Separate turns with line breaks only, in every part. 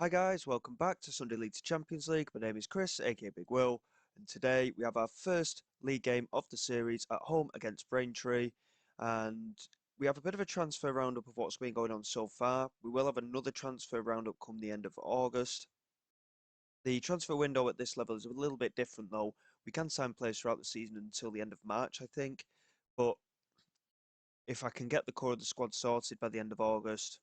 Hi guys, welcome back to Sunday League to Champions League. My name is Chris, aka Big Will, and today we have our first league game of the series at home against Braintree, and we have a bit of a transfer roundup of what's been going on so far. We will have another transfer roundup come the end of August. The transfer window at this level is a little bit different though. We can sign players throughout the season until the end of March, I think, but if I can get the core of the squad sorted by the end of August,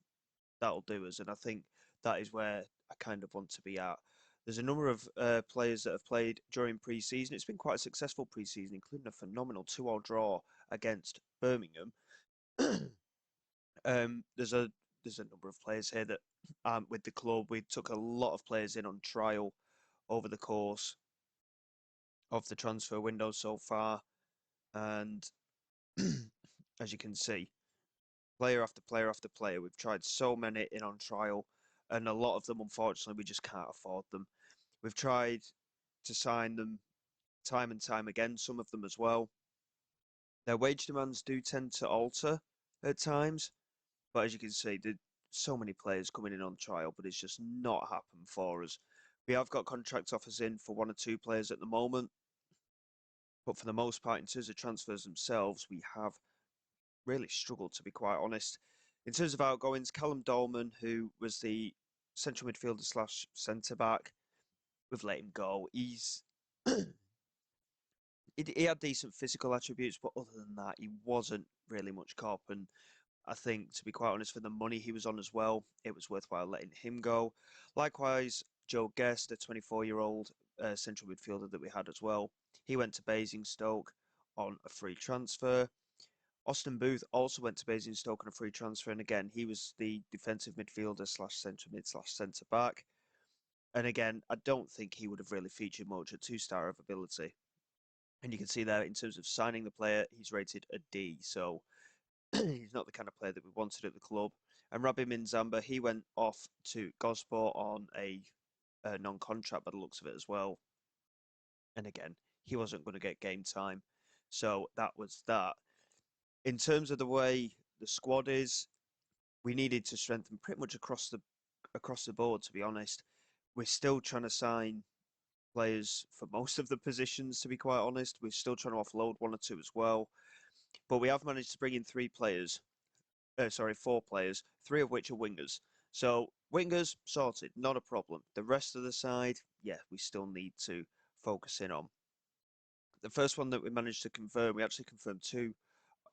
that'll do us. And I think that is where I kind of want to be at. There's a number of players that have played during pre-season. It's been quite a successful pre-season, including a phenomenal 2-2 draw against Birmingham. There's a number of players here that aren't with the club. We took a lot of players in on trial over the course of the transfer window so far, and as you can see, player after player after player. We've tried so many in on trial, and a lot of them, unfortunately, we just can't afford them. We've tried to sign them time and time again, some of them as well. Their wage demands do tend to alter at times, but as you can see, there's so many players coming in on trial, but it's just not happened for us. We have got contract offers in for one or two players at the moment, but for the most part, in terms of transfers themselves, we have really struggled, to be quite honest. In terms of outgoings, Callum Dolman, who was the central midfielder slash centre back, we've let him go. He had decent physical attributes, but other than that, he wasn't really much cop. And I think, to be quite honest, for the money he was on as well, it was worthwhile letting him go. Likewise, Joe Guest, a 24-year-old central midfielder that we had as well, he went to Basingstoke on a free transfer. Austin Booth also went to Basingstoke on a free transfer, and again, he was the defensive midfielder slash centre mid slash centre back. And again, I don't think he would have really featured much at 2-star of ability. And you can see there, in terms of signing the player, he's rated a D. So he's not the kind of player that we wanted at the club. And Rabbi Minzamba, he went off to Gosport on a non-contract by the looks of it as well. And again, he wasn't going to get game time. So that was that. In terms of the way the squad is, we needed to strengthen pretty much across the board, to be honest. We're still trying to sign players for most of the positions, to be quite honest. We're still trying to offload one or two as well. But we have managed to bring in four players, three of which are wingers. So wingers sorted, not a problem. The rest of the side, yeah, we still need to focus in on. The first one that we managed to confirm, we actually confirmed two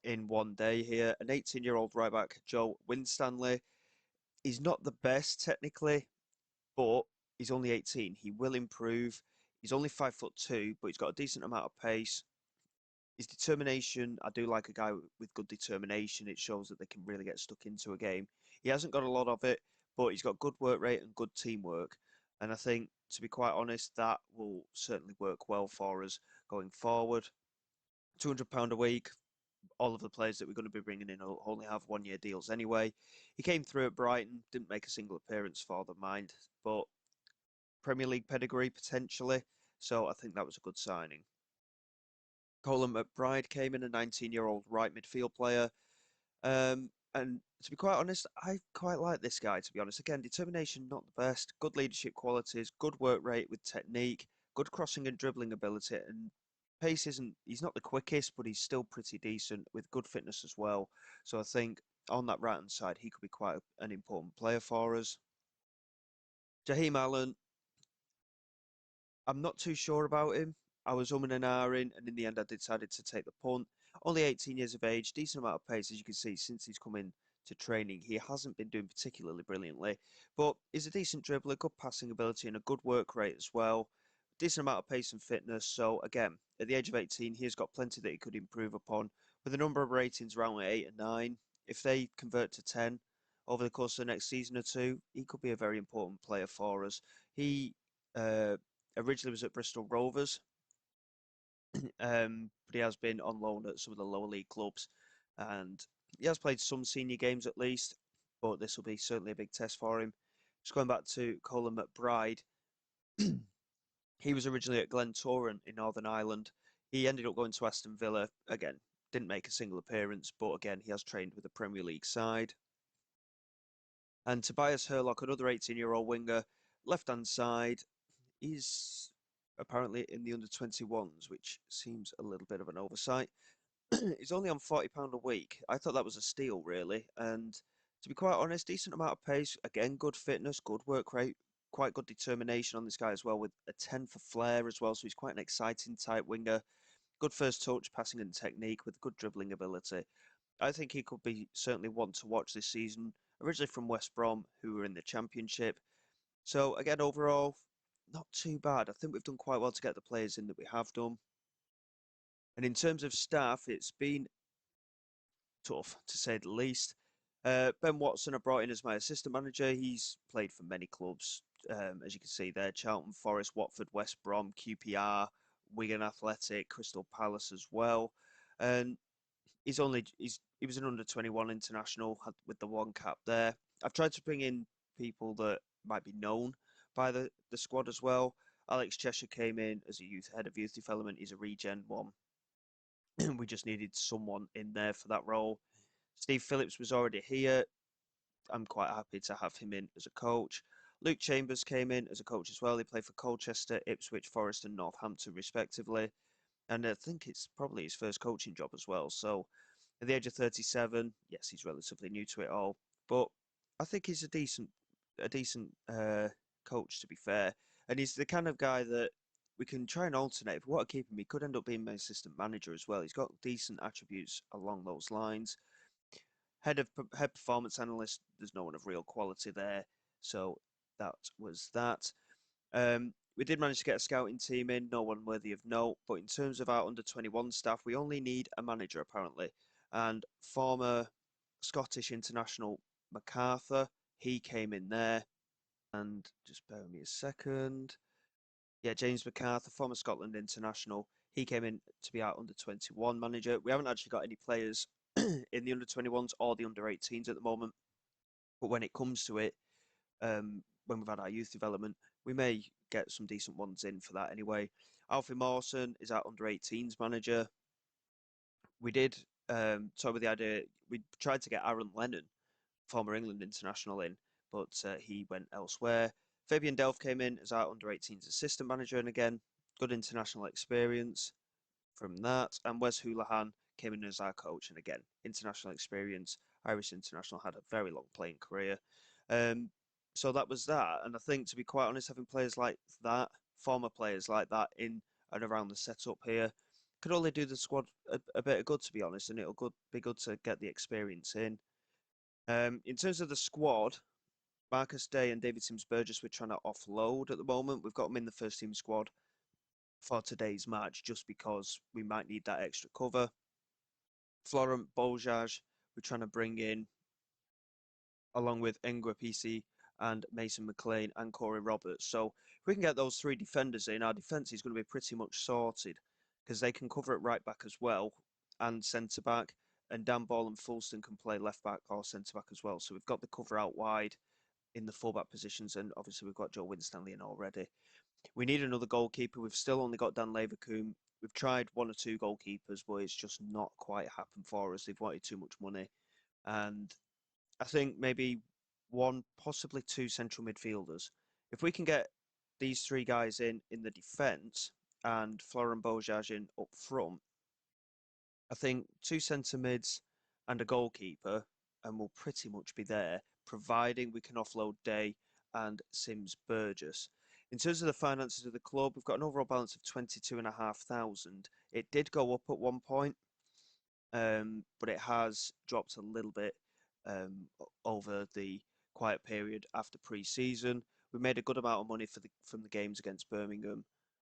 in one day here. An 18-year-old right back, Joe Winstanley. He's not the best technically, but he's only 18. He will improve. He's only 5'2", but he's got a decent amount of pace. His determination, I do like a guy with good determination. It shows that they can really get stuck into a game. He hasn't got a lot of it, but he's got good work rate and good teamwork. And I think, to be quite honest, that will certainly work well for us going forward. £200 a week. All of the players that we're going to be bringing in will only have 1 year deals anyway. He came through at Brighton, didn't make a single appearance for them, mind, but Premier League pedigree potentially. So I think that was a good signing. Colin McBride came in, a 19-year-old right midfield player. And to be quite honest, I quite like this guy, to be honest. Again, determination, not the best. Good leadership qualities, good work rate with technique, good crossing and dribbling ability. And pace he's not the quickest, but he's still pretty decent with good fitness as well. So I think on that right-hand side, he could be quite an important player for us. Jaheim Allen, I'm not too sure about him. I was umming and ahhing, and in the end, I decided to take the punt. Only 18 years of age, decent amount of pace, as you can see, since he's come in to training. He hasn't been doing particularly brilliantly, but he's a decent dribbler, good passing ability, and a good work rate as well. Decent amount of pace and fitness. So, again, at the age of 18, he's got plenty that he could improve upon. With a number of ratings around 8 and 9, if they convert to 10 over the course of the next season or two, he could be a very important player for us. He uh, originally was at Bristol Rovers, but he has been on loan at some of the lower league clubs, and he has played some senior games at least. But this will be certainly a big test for him. Just going back to Colin McBride, he was originally at Glentoran in Northern Ireland. He ended up going to Aston Villa again. Didn't make a single appearance, but again he has trained with the Premier League side. And Tobias Hurlock, another 18-year-old winger, left-hand side, he's apparently in the under-21s, which seems a little bit of an oversight. He's only on £40 a week. I thought that was a steal, really. And to be quite honest, decent amount of pace. Again, good fitness, good work rate, quite good determination on this guy as well, with a 10 for flair as well. So he's quite an exciting type winger. Good first touch, passing and technique with good dribbling ability. I think he could be certainly one to watch this season. Originally from West Brom, who were in the Championship. So again, overall, not too bad. I think we've done quite well to get the players in that we have done. And in terms of staff, it's been tough to say the least. Ben Watson I brought in as my assistant manager. He's played for many clubs, as you can see there: Charlton, Forest, Watford, West Brom, QPR, Wigan Athletic, Crystal Palace as well. And he was an under-21 international with the one cap there. I've tried to bring in people that might be known by the squad as well. Alex Cheshire came in as a head of youth development. He's a regen one. We just needed someone in there for that role. Steve Phillips was already here. I'm quite happy to have him in as a coach. Luke Chambers came in as a coach as well. He played for Colchester, Ipswich, Forest, and Northampton, respectively. And I think it's probably his first coaching job as well. So at the age of 37, yes, he's relatively new to it all. But I think he's a decent coach, to be fair. And he's the kind of guy that we can try and alternate. If we want to keep him, he could end up being my assistant manager as well. He's got decent attributes along those lines. Head performance analyst, there's no one of real quality there. So that was that. We did manage to get a scouting team in, no one worthy of note. But in terms of our under-21 staff, we only need a manager, apparently. And former Scottish international MacArthur, he came in there. And just bear with me a second. Yeah, James MacArthur, former Scotland international. He came in to be our under-21 manager. We haven't actually got any players in the under-21s or the under-18s at the moment. But when it comes to it, when we've had our youth development, we may get some decent ones in for that anyway. Alfie Mawson is our under-18s manager. We did toy with the idea, we tried to get Aaron Lennon, former England international, in, but he went elsewhere. Fabian Delph came in as our under-18s assistant manager, and again, good international experience from that. And Wes Houlihan came in as our coach, and again, international experience. Irish international, had a very long playing career. So that was that. And I think, to be quite honest, having players like that, former players like that in and around the setup here, could only do the squad a bit of good, to be honest, and be good to get the experience in. In terms of the squad, Marcus Day and David Sims-Burgess we're trying to offload at the moment. We've got them in the first team squad for today's match just because we might need that extra cover. Florent Boljaj we're trying to bring in along with Engra PC and Mason McLean and Corey Roberts. So if we can get those three defenders in, our defence is going to be pretty much sorted because they can cover it right back as well and centre back. And Dan Ball and Fulston can play left back or centre back as well. So we've got the cover out wide in the fullback positions, and obviously we've got Joe Winstanley in already. We need another goalkeeper. We've still only got Dan Leverkusen. We've tried one or two goalkeepers, but it's just not quite happened for us. They've wanted too much money. And I think maybe one, possibly two central midfielders. If we can get these three guys in the defence and Florent Boljaj in up front, I think two centre mids and a goalkeeper, and we'll pretty much be there, providing we can offload Day and Sims Burgess. In terms of the finances of the club, we've got an overall balance of 22,500. It did go up at one point, but it has dropped a little bit over the quiet period after pre-season. We made a good amount of money from the games against Birmingham,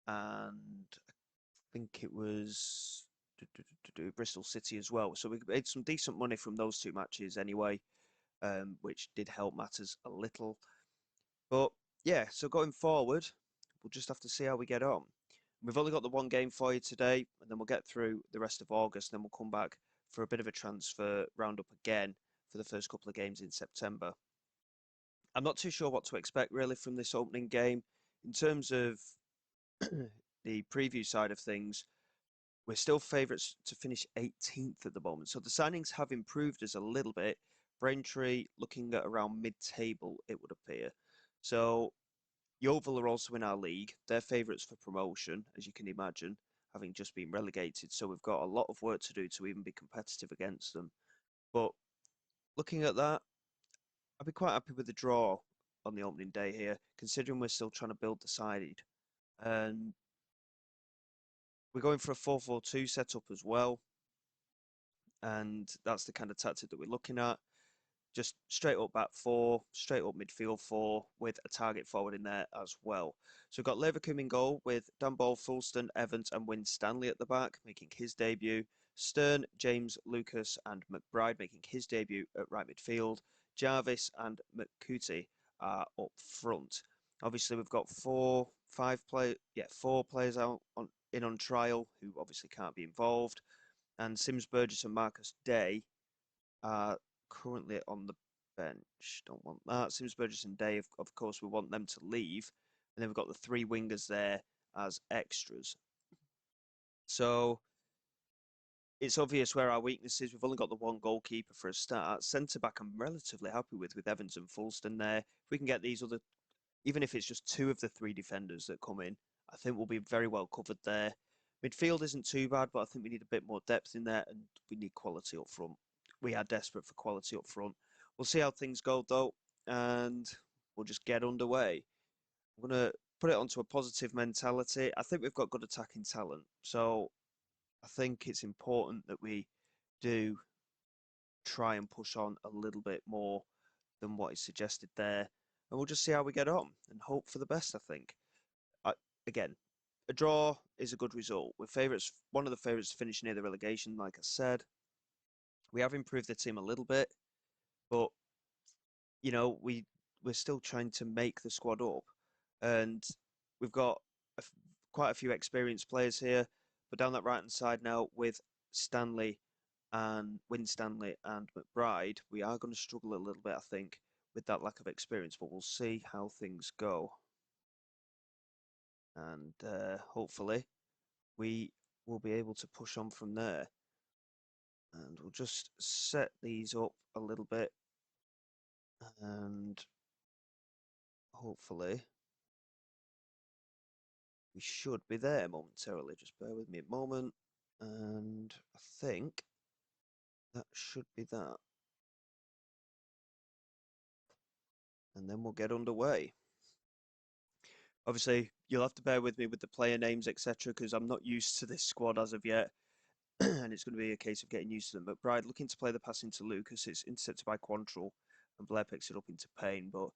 and I think it was Bristol City as well. So we made some decent money from those two matches anyway, which did help matters a little. But yeah, so going forward, we'll just have to see how we get on. We've only got the one game for you today, and then we'll get through the rest of August, and then we'll come back for a bit of a transfer roundup again for the first couple of games in September. I'm not too sure what to expect really from this opening game. In terms of the preview side of things, we're still favourites to finish 18th at the moment. So the signings have improved us a little bit Braintree looking at around mid-table, it would appear. So Yeovil are also in our league. They're favourites for promotion, as you can imagine, having just been relegated. So we've got a lot of work to do to even be competitive against them. But looking at that, I'd be quite happy with the draw on the opening day here, considering we're still trying to build the side. And we're going for a 4-4-2 setup as well. And that's the kind of tactic that we're looking at. Just straight up back four, straight up midfield four, with a target forward in there as well. So we've got Leverkusen in goal with Dunball, Fulston, Evans and Wyn Stanley at the back, making his debut. Stern, James, Lucas and McBride making his debut at right midfield. Jarvis and McCooty are up front. Obviously, we've got four players out on trial who obviously can't be involved. And Sims Burgess and Marcus Day are currently on the bench. Don't want that. Sims Burgess and Day, of course, we want them to leave. And then we've got the three wingers there as extras. So it's obvious where our weakness is. We've only got the one goalkeeper for a start. Centre back, I'm relatively happy with Evans and Fulston there. If we can get these other, even if it's just two of the three defenders that come in, I think we'll be very well covered there. Midfield isn't too bad, but I think we need a bit more depth in there and we need quality up front. We are desperate for quality up front. We'll see how things go though, and we'll just get underway. I'm going to put it onto a positive mentality. I think we've got good attacking talent, so I think it's important that we do try and push on a little bit more than what is suggested there. And we'll just see how we get on and hope for the best, I think. Again, a draw is a good result. We're favourites, one of the favourites to finish near the relegation, like I said. We have improved the team a little bit, but you know, we're still trying to make the squad up, and we've got quite a few experienced players here. But down that right hand side now with Stanley and Wyn Stanley and McBride, we are going to struggle a little bit, I think, with that lack of experience. But we'll see how things go, and hopefully we will be able to push on from there. And we'll just set these up a little bit, and hopefully we should be there momentarily. Just bear with me a moment, and I think that should be that. And then we'll get underway. Obviously, you'll have to bear with me with the player names, etc., because I'm not used to this squad as of yet. And it's going to be a case of getting used to them. McBride looking to play the pass into Lucas. It's intercepted by Quantrill, and Blair picks it up into Payne. But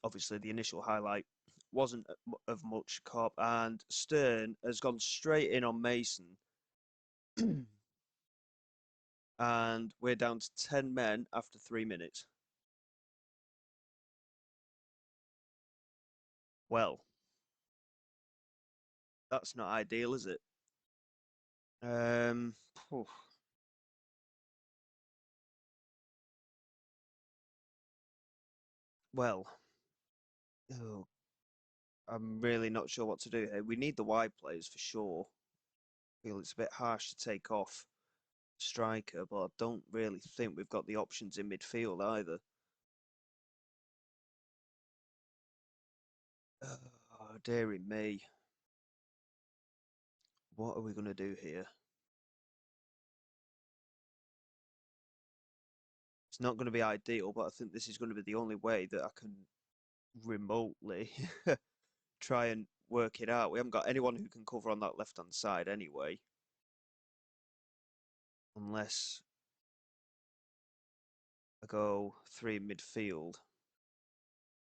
obviously, the initial highlight wasn't of much cop. And Stern has gone straight in on Mason. And we're down to 10 men after 3 minutes. Well, that's not ideal, is it? Um, phew. Well, oh, I'm really not sure what to do here. We need the wide players for sure. I feel it's a bit harsh to take off striker, but I don't really think we've got the options in midfield either. Oh, dearie me. What are we going to do here? It's not going to be ideal, but I think this is going to be the only way that I can remotely try and work it out. We haven't got anyone who can cover on that left-hand side anyway. Unless I go three midfield.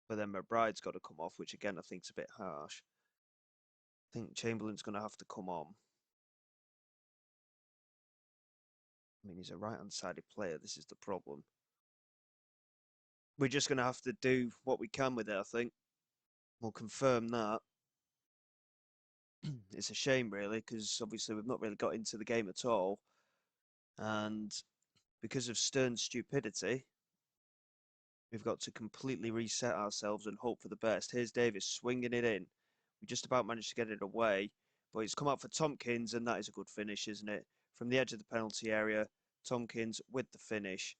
But then McBride's got to come off, which again I think is a bit harsh. I think Chamberlain's going to have to come on. I mean, he's a right-hand-sided player. This is the problem. We're just going to have to do what we can with it, I think. We'll confirm that. It's a shame, really, because obviously we've not really got into the game at all. And because of Stern's stupidity, we've got to completely reset ourselves and hope for the best. Here's Davis swinging it in. We just about managed to get it away, but it's come out for Tompkins, and that is a good finish, isn't it? From the edge of the penalty area, Tompkins with the finish.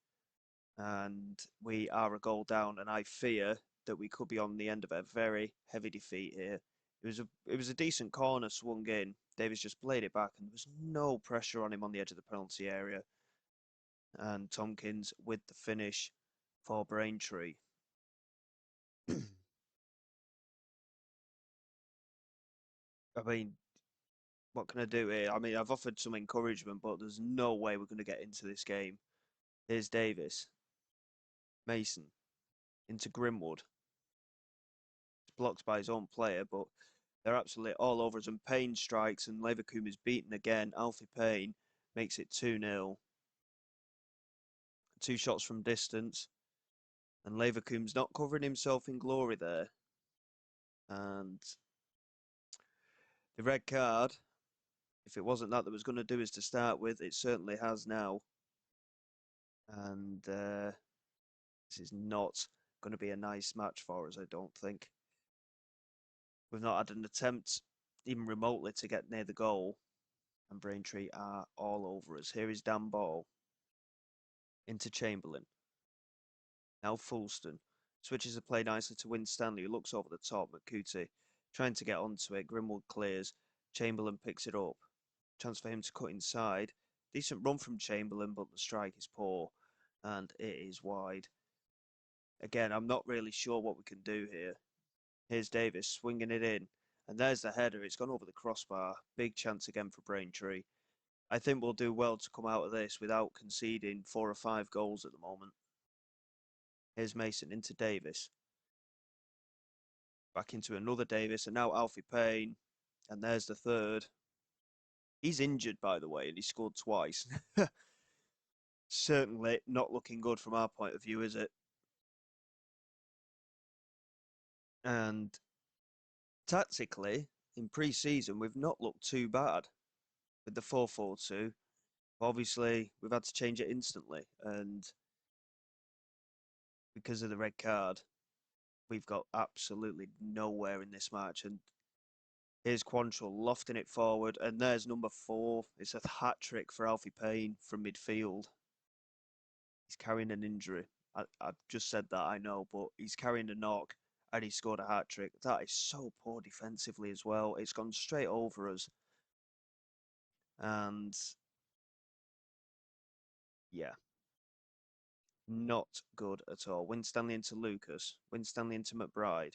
and we are a goal down, and I fear that we could be on the end of a very heavy defeat here. It was a decent corner swung in. Davis just played it back, and there was no pressure on him on the edge of the penalty area. And Tompkins with the finish for Braintree. I mean, what can I do here? I mean, I've offered some encouragement, but there's no way we're going to get into this game. Here's Davis, Mason, into Grimwood. It's blocked by his own player, but they're absolutely all over us. And Payne strikes, and Leverkusen is beaten again. Alfie Payne makes it 2-0. Two shots from distance. And Leverkusen's not covering himself in glory there. And the red card, if it wasn't that was going to do us to start with, it certainly has now. And this is not going to be a nice match for us, I don't think. We've not had an attempt, even remotely, to get near the goal. And Braintree are all over us. Here is Dan Ball into Chamberlain. Now Fulston switches the play nicely to Winstanley, who looks over the top. McCooty trying to get onto it. Grimwood clears. Chamberlain picks it up. Chance for him to cut inside. Decent run from Chamberlain, but the strike is poor. And it is wide. Again, I'm not really sure what we can do here. Here's Davis swinging it in. And there's the header. It's gone over the crossbar. Big chance again for Braintree. I think we'll do well to come out of this without conceding 4 or 5 goals at the moment. Here's Mason into Davis. Back into another Davis, and now Alfie Payne. And there's the third. He's injured, by the way, and he scored twice. Certainly not looking good from our point of view, is it? And tactically, in pre-season, we've not looked too bad with the 4-4-2. Obviously, we've had to change it instantly, and because of the red card, we've got absolutely nowhere in this match. And here's Quantrill lofting it forward, and there's number 4. It's a hat trick for Alfie Payne from midfield. He's carrying an injury. I've just said that, I know, but he's carrying a knock, and he scored a hat trick. That is so poor defensively as well. It's gone straight over us. And yeah, not good at all. Winstanley into Lucas. Winstanley into McBride.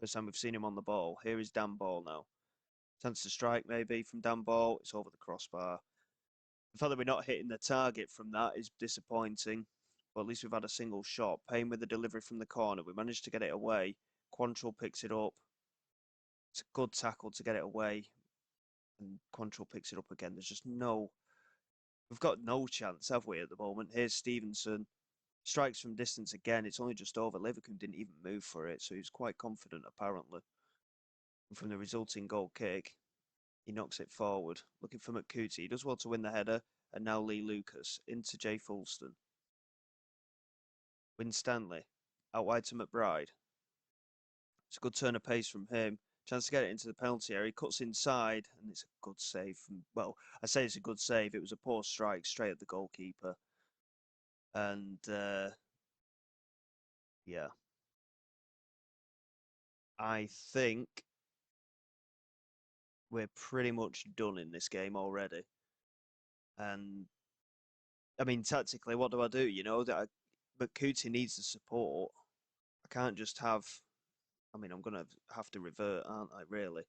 First time we've seen him on the ball. Here is Dan Ball now. Chance to strike maybe from Dan Ball. It's over the crossbar. The fact that we're not hitting the target from that is disappointing. But at least we've had a single shot. Payne with the delivery from the corner. We managed to get it away. Quantrill picks it up. It's a good tackle to get it away. And Quantrill picks it up again. There's just no... We've got no chance, have we, at the moment? Here's Stevenson. Strikes from distance again. It's only just over. Leverkusen didn't even move for it, so he was quite confident, apparently. And from the resulting goal kick, he knocks it forward. Looking for McCooty. He does well to win the header. And now Lee Lucas into Jay Fulston. Winstanley. Out wide to McBride. It's a good turn of pace from him. Chance to get it into the penalty area. He cuts inside, and it's a good save. Well, I say it's a good save. It was a poor strike straight at the goalkeeper. And, yeah. I think we're pretty much done in this game already. And, I mean, tactically, what do? You know, McCooty needs the support. I can't just have... I mean, I'm going to have to revert, aren't I, really?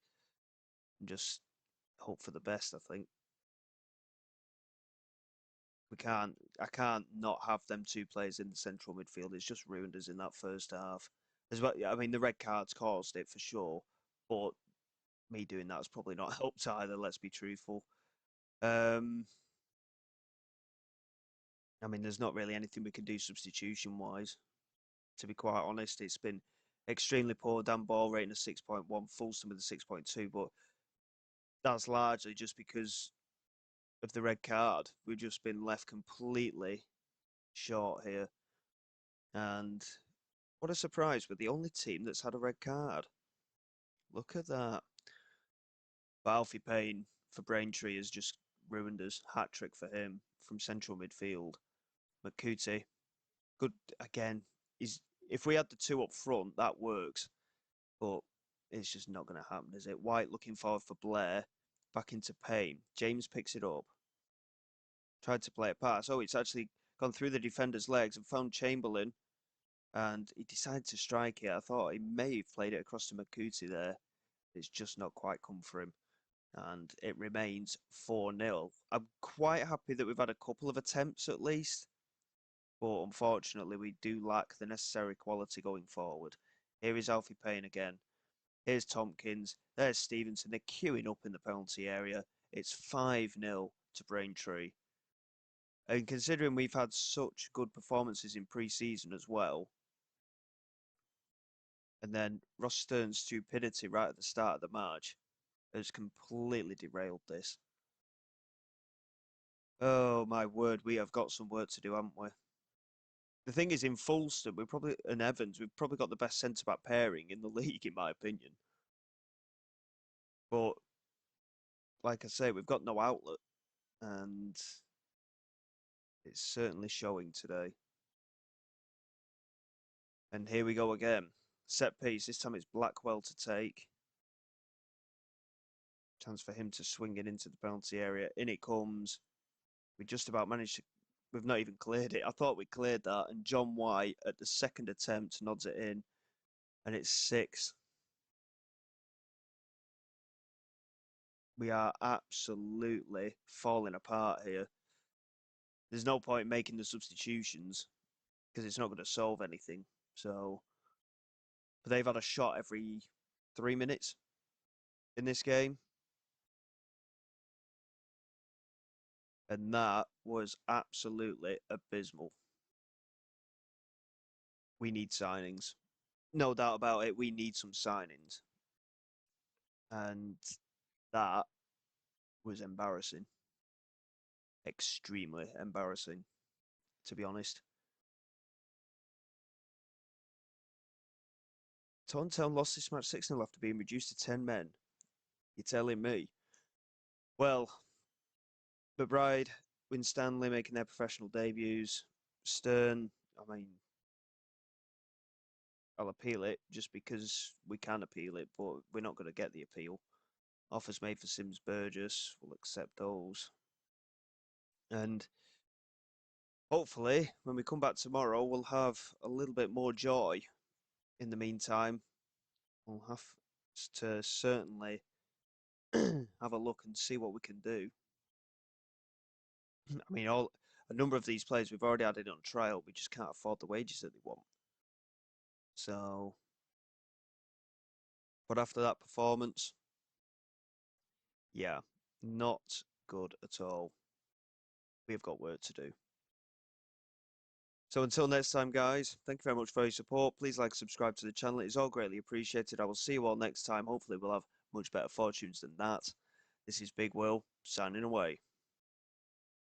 And just hope for the best, I think. I can't not have them 2 players in the central midfield. It's just ruined us in that first half. As well, I mean, the red cards caused it for sure, but me doing that's probably not helped either, let's be truthful. I mean, there's not really anything we can do substitution-wise. To be quite honest, it's been extremely poor. Dan Ball rating a 6.1, Fulston with a 6.2, but that's largely just because of the red card. We've just been left completely short here. And what a surprise, we're the only team that's had a red card. Look at that. But Alfie Payne for Braintree has just ruined us. Hat trick for him from central midfield. McCooty Good again. If we had the two up front, that works. But it's just not going to happen, is it? White looking forward for Blair. Back into Payne. James picks it up. Tried to play a pass. Oh, it's actually gone through the defender's legs and found Chamberlain. And he decided to strike it. I thought he may have played it across to Makuti there. It's just not quite come for him. And it remains 4-0. I'm quite happy that we've had a couple of attempts at least. But unfortunately, we do lack the necessary quality going forward. Here is Alfie Payne again. Here's Tompkins. There's Stevenson. They're queuing up in the penalty area. It's 5-0 to Braintree. And considering we've had such good performances in pre-season as well, and then Ross Stern's stupidity right at the start of the match has completely derailed this. Oh my word, we have got some work to do, haven't we? The thing is, in Fulston, and Evans, we've probably got the best centre-back pairing in the league, in my opinion. But like I say, we've got no outlet, and it's certainly showing today. And here we go again. Set piece. This time it's Blackwell to take. Chance for him to swing it into the penalty area. In it comes. We just about managed to. We've not even cleared it. I thought we cleared that. And John White at the second attempt nods it in. And it's 6. We are absolutely falling apart here. There's no point making the substitutions because it's not going to solve anything. So, but they've had a shot every 3 minutes in this game. And that was absolutely abysmal. We need signings. No doubt about it, we need some signings. And that was embarrassing. Extremely embarrassing, to be honest. Taunton lost this match 6-0 after being reduced to 10 men. You're telling me? Well, McBride, Winstanley making their professional debuts. Stern, I mean, I'll appeal it just because we can appeal it, but we're not going to get the appeal. Offers made for Sims Burgess, we'll accept those. And hopefully, when we come back tomorrow, we'll have a little bit more joy. In the meantime, we'll have to certainly have a look and see what we can do. I mean, a number of these players we've already added on trial. We just can't afford the wages that they want. So, but after that performance, yeah, not good at all. We've got work to do. So until next time, guys, thank you very much for your support. Please like, subscribe to the channel. It is all greatly appreciated. I will see you all next time. Hopefully, we'll have much better fortunes than that. This is Big Will, signing away.